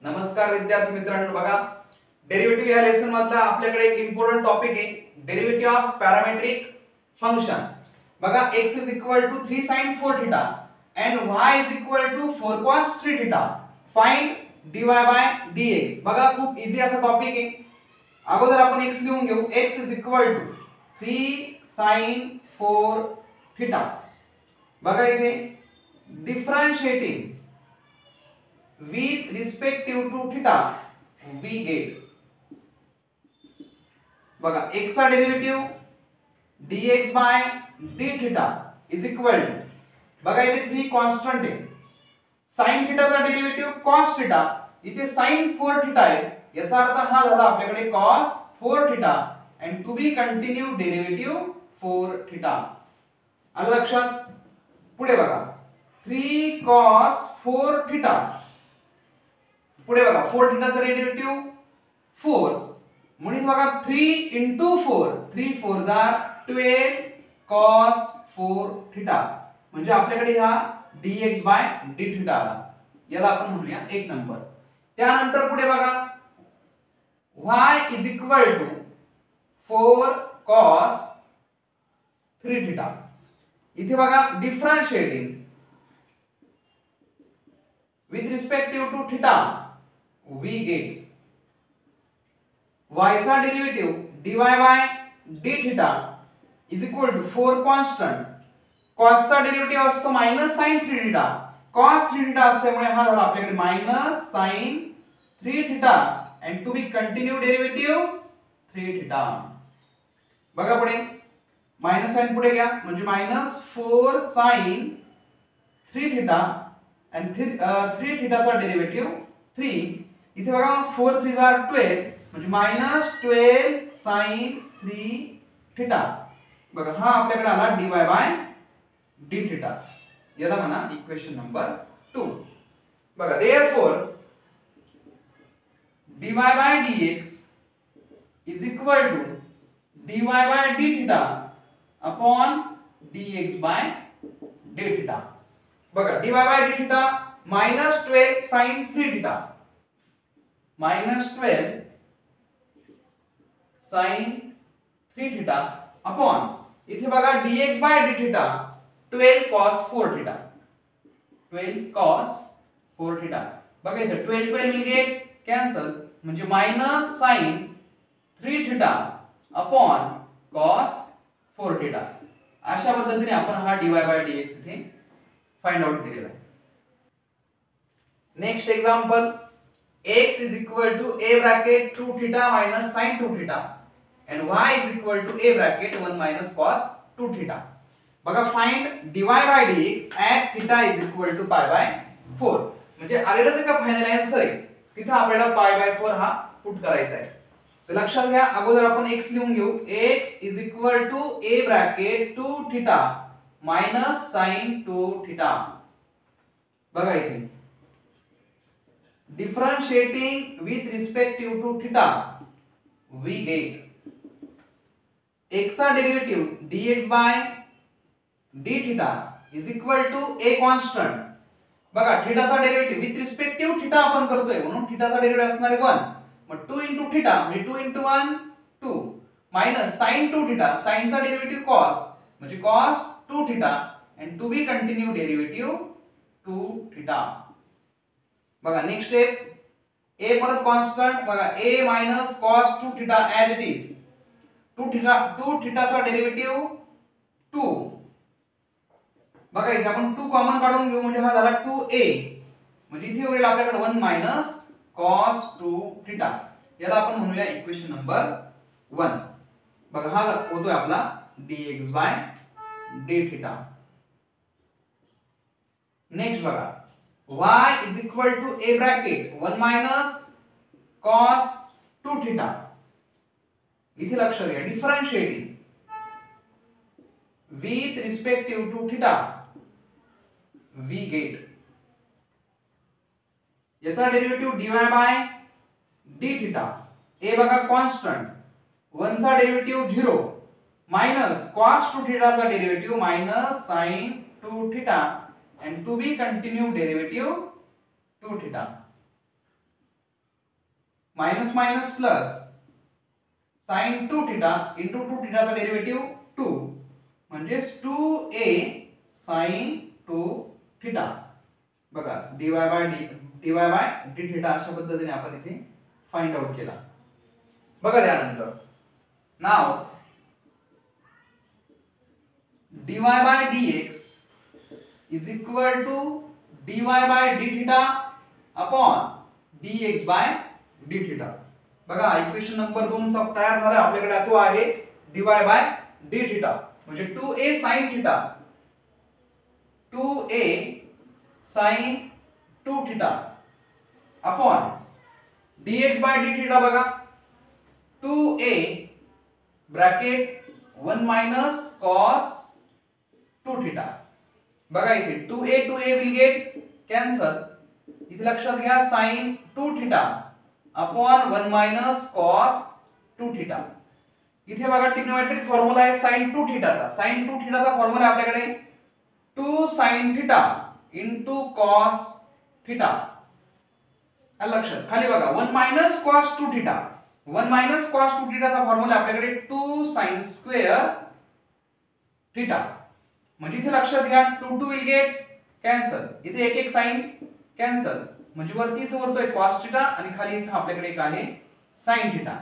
नमस्कार विद्यार्थी मित्रांनो, बघा डेरिव्हेटिव्ह या लेसन मधला आपल्याकडे एक इम्पॉर्टंट टॉपिक आहे डेरिव्हेटिव्ह ऑफ पॅरामेट्रिक फंक्शन. बघा x is equal to 3 sin 4 theta and y is equal to 4 cos 3 theta. Find dy by dx. बघा खूप इझी असा टॉपिक आहे. अगोदर आपण x लिहून घेऊ. x is equal to 3 sin 4 theta. बघा इथे differentiating with respective to theta we get. बघा x चा derivative dx by d theta is equal to, बघा इथे 3 कॉन्स्टंट आहे. sin theta चा डेरिव्हेटिव्ह cos theta, इथे sin 4 theta आहे, याचा अर्थ हा झाला आपल्याकडे cos 4 theta and to be continued derivative 4 theta. आलं लक्षात? पुढे बघा 3 cos 4 theta, पुढे बघा 4 थीटा चा डेरिव्हेटिव्ह 4 म्हणून बघा 3 into 4, 3 4 जार 12 cos 4 थीटा, म्हणजे आपल्याकडे हा dx by d थीटा आला. याला आपण म्हणूया 1 नंबर. त्यानंतर पुढे बघा y is equal to 4 cos 3 theta. इथे बघा differentiating with respective to theta we get y चा derivative dy by d theta is equal to 4 constant. cos चा डेरिव्हेटिव्ह असतो -sin 3 theta, cos 3 theta असल्यामुळे हा झाला आपल्याकडे -sin 3 theta and to be continued derivative 3 theta. बघा पुढे -sin पुढे घ्या म्हणजे -4 sin 3 theta and 3 theta चा डेरिव्हेटिव्ह 3. इथे बघा 4 3 जार 12 म्हणजे -12 sin 3 थीटा. बघा हा आपल्याकडे आला dy by d थीटा. याला म्हणा इक्वेशन नंबर 2. बघा therefore dy by dx is equal to dy by d theta upon dx by d theta. बघा dy by d theta -12 sin 3 theta, -12 sin 3 theta upon इथे बघा dx by d theta 12 cos 4 theta, 12 cos 4 theta. बघा इथे 12 12 will get cancel म्हणजे -sin 3 theta upon cos 4 theta. अशा पद्धतीने आपण हा dy by dx इथे फाइंड आउट केलेला आहे. Next example x is equal to a bracket 2 theta minus sin 2 theta and y is equal to a bracket 1 minus cos 2 theta. बघा find dy by dx at theta is equal to pi by 4. म्हणजे आलेलं जे का final answer आहे तिथे आपल्याला pi by 4 हा put करायचा आहे. तर लक्षात घ्या अगोदर आपण x लिहून घेऊ. x is equal to a bracket 2 theta minus sin 2 theta. बघा इथे differentiating with respective to theta we get x चा derivative dx by d theta is equal to a constant. बघा थीटा चा डेरिव्हेटिव्ह with respective theta आपण करतोय म्हणून theta चा derivative असणार आहे 1. मग 2 into theta म्हणजे 2 into 1 2 minus sin 2 theta, sin चा डेरिव्हेटिव्ह cos म्हणजे cos 2 theta and to be continued derivative 2 theta. बघा नेक्स्ट स्टेप a परत कॉन्स्टंट. बघा a minus cos 2 theta as it is. 2 theta चा डेरिव्हेटिव्ह 2. बघा इथे आपण 2 कॉमन काढून घेऊ म्हणजे हा झाला 2a म्हणजे इथे उरेल आपल्याकडे 1 minus cos 2 theta. याला आपण म्हणूया इक्वेशन नंबर 1. बघा हा होतोय आपला dx by d theta. Next बघा y is equal to a bracket 1 minus cos 2 theta. इथे लक्ष द्या differentiating with respective to theta we get याचा derivative dy by d theta. a बघा कॉन्स्टंट, 1 चा डेरिव्हेटिव्ह 0 मायनस cos 2 theta चा derivative minus sin 2 theta and to be continued derivative 2 theta. Minus minus plus sine 2 theta into 2 थिटाचा derivative 2 म्हणजेच 2a sine 2 theta. बघा dy by D theta अशा पद्धतीने आपण इथे फाइंड आउट केला. बघा त्यानंतर नाव dy by dx is equal to dy by D theta upon dx by D theta. बघा इक्वेशन नंबर 2 चा तयार झाला आपल्याकडे. तो आहे dy बाय डी थिटा म्हणजे 2a sin theta 2a sin 2 theta upon dx by D theta. बघा 2a bracket 1 minus cos 2 theta. बघा इथे 2a विल गेट कॅन्सल. इथे लक्षात घ्या sin 2 theta upon 1 minus cos 2 theta. इथे बघा ट्रिग्नोमेट्रिक फॉर्म्युला आहे sin 2 थिटाचा. sin 2 थिटाचा फॉर्म्युला आपल्याकडे 2 sin theta into cos theta. लक्षात खाली बघा 1 minus cos 2 theta 1 minus cos 2 थिटाचा फॉर्म्युला आपल्याकडे 2 sin स्क्वेअर थिटा. म्हणजे इथे लक्षात घ्या 2 विल गेट कॅन्सल. इथे एक एक साइन कॅन्सल म्हणजे वरती इथे उरतोय cos थिटा आणि खाली इथे आपल्याकडे एक आहे sin थिटा.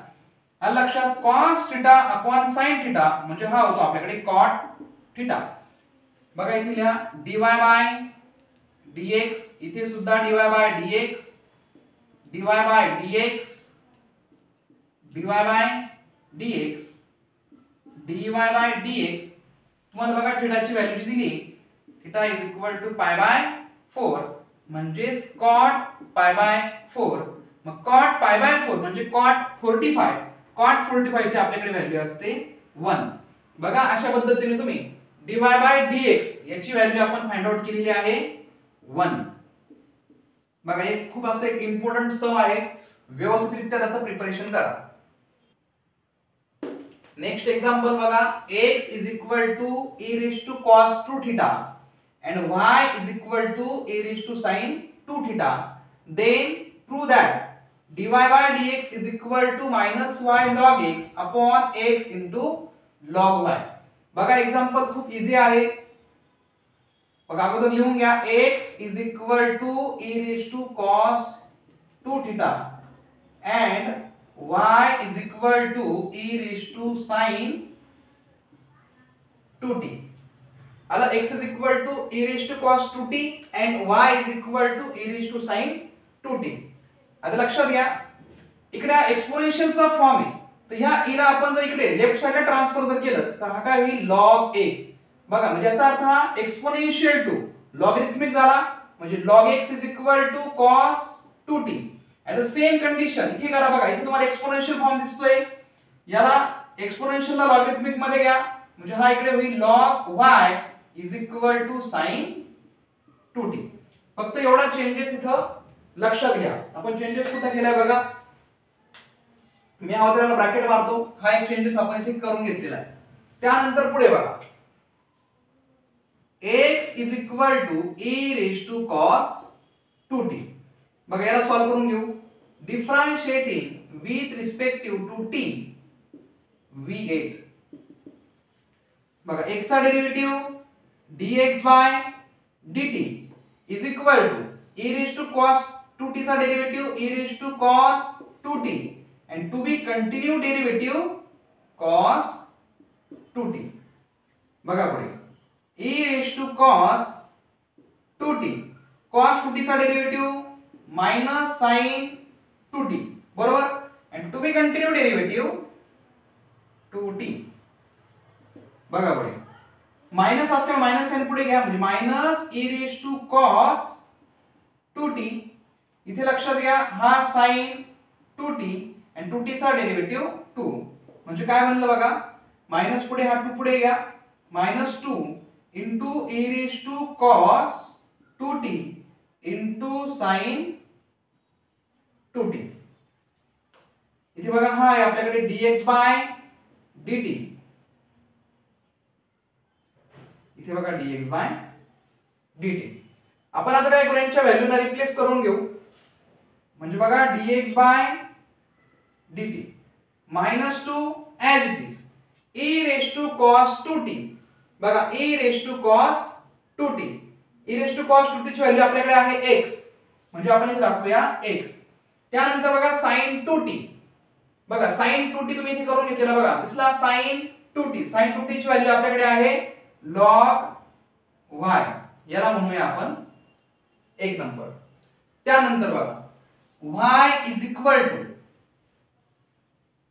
आलं लक्षात. cos theta upon sin theta म्हणजे हा होतो आपल्याकडे cot थिटा. बघा इथे लिहा dy बाय dx. इथे सुद्धा dy by dx dy by dx dy by dx dy by dx. तुम्हाला बघा थिटाची व्हॅल्यू जी दिली theta is equal to pi by 4 म्हणजेच cot पाय बाय 4. मग cot पाय बाय 4 म्हणजे cot 45. cot 45 ची आपल्याकडे व्हॅल्यू असते 1. बघा अशा पद्धतीने तुम्ही dy बाय dx याची व्हॅल्यू आपण फाइंड आउट केलेली आहे 1. बघा एक खूप असं एक इम्पॉर्टंट सम आहे. व्यवस्थितरित्या त्याचं प्रिपरेशन करा. नेक्स्ट एक्झाम्पल बघा x is equal to e raise to cos 2 theta and y is equal to a raised to sin 2 theta. Then prove that dy by dx is equal to minus y log x upon x into log y. बघा example खूप easy आहे. बघा अगोदर लिहून घ्या x is equal to e raised to cos 2 theta and y is equal to e raised to sin 2t. आता x is equal to e raised to cos 2t and y is equal to e raised to sin 2t. आता लक्षात घ्या इकडे एक्सपोनेन्शियलचा form आहे. तर ह्या e ला आपण जर इकडे लेफ्ट साइडला ट्रान्सफर जर केलं तर हा काय होईल log x. बघा म्हणजे याचा अर्थ हा एक्सपोनेन्शियल टू लॉगरिथमिक झाला म्हणजे log x is equal to cos 2t. At the same condition इथे करा. बघा इथे तुम्हाला एक्सपोनेन्शियल फॉर्म दिसतोय. याला एक्सपोनेन्शियलला लॉगरिथमिक मध्ये घ्या म्हणजे हा इकडे होईल log y is equal to sin 2t. फक्त एवढा चेंजेस इथं लक्षात घ्या. आपण चेंजेस कुठे केलाय बघा. मी अगोदरला ब्रॅकेट मारतो. हा एक चेंजेस आपण इथे करून घेतलेला आहे. त्यानंतर पुढे बघा x is equal to e raised to cos 2t. बघा याला सॉल्व करून घेऊ. Differentiating with respective to t we get बघा x चा derivative dx by dt is equal to e raised to cos 2t चा derivative e raised to cos 2t and to be continued derivative cos 2t. बघा पुढे e raised to cos 2t cos 2t चा derivative minus sin 2t बरोबर and to be continued derivative 2t. बघा पुढे minus असल्यामुळे minus sign पुढे घ्या म्हणजे minus e raise to cos 2t. इथे लक्षात घ्या हा sin 2t आणि 2t चा डेरिव्हेटिव्ह 2 म्हणजे काय बनलं बघा मायनस पुढे हा 2 पुढे घ्या -2 into e raise to cos 2t into sin 2t. इथे बघा हा आहे आपल्याकडे dx by dt. इथे बघा dx by dt. आपण आता काय करू यांच्या व्हॅल्यूला रिप्लेस करून घेऊ म्हणजे बघा dx by dt -2 as it is e raised to cos 2t. बघा e raised to cos 2t, e raised to cos 2t ची व्हॅल्यू आपल्याकडे आहे x, म्हणजे आपण इथे दाखवूया x. त्यानंतर बघा sin 2t, बघा sin 2t तुम्ही इथे करून घेतलेला बघा, दिसला sin 2t. sin 2t ची व्हॅल्यू आपल्याकडे आहे log y, याला म्हणूया आपण 1 नंबर. त्यानंतर बघा y इज इक्वल टू,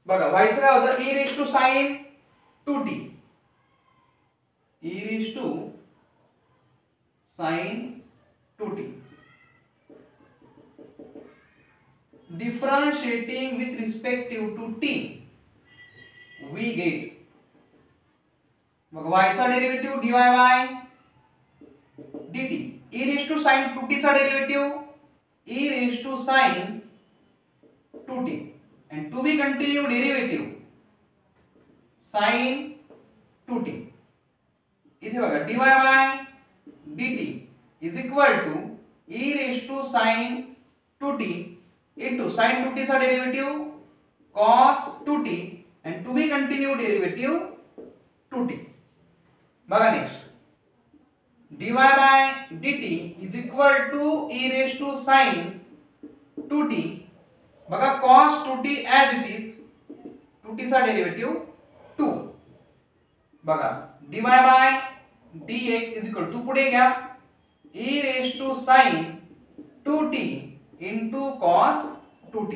बघा y चं काय होतं e raise to sin 2t, e raise to sin 2t. differentiating with respect to t we get, मग y चा derivative dy by dt, e raise to sin 2t चा derivative e raise to sin 2t, and to be continued derivative sin 2t. इथे बघा dy by dt is equal to e raised to sin 2t into sin 2t चा derivative cos 2t and to be continued derivative 2t. बघा next dy by dt is equal to e raised to sin 2t, बघा cos 2t as it is, 2t चा derivative 2. बघा dy by dx is equal to, पुढे घ्या e raised to sin 2t into cos 2t.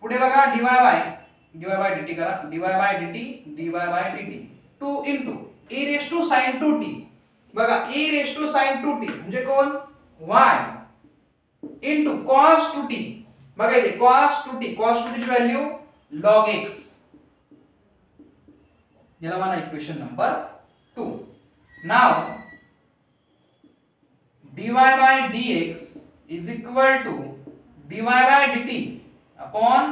पुढे बघा dy by dt करा, dy by dt 2 into e raised to sin 2t, बघा e raised to sin 2t म्हणजे कोण y into cos 2t. बघा इथे cos 2t ची value log x, याला म्हणा equation number 2. Now dy by dx is equal to dy by dt upon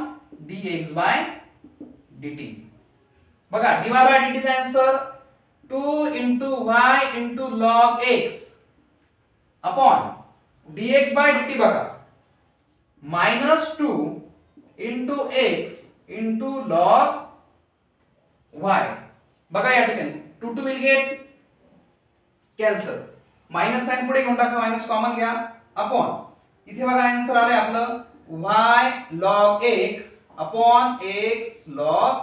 dx by dt. बघा dy by dt चा answer 2 into y into log x upon dx by dt, बघा -2 into x into log y. बघा या ठिकाणी 2 will get cancel, minus sign पुढे घेऊन टाका, minus common घ्या, अपॉन इथे बघा आन्सर आले आपलं y log x upon x log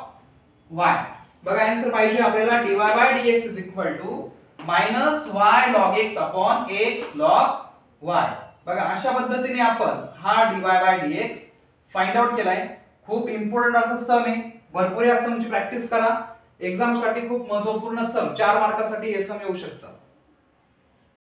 y. बघा आन्सर पाहिजे आपल्याला dy by dx is equal to -y log x upon x log y. बघा अशा पद्धतीने आपण हा dy by dx find out केलाय. खूप इम्पॉर्टंट असा सम आहे, भरपूर या समची प्रॅक्टिस करा. एक्झाम साठी खूप महत्त्वपूर्ण सम, 4 मार्कासाठी हे सम येऊ शकतं.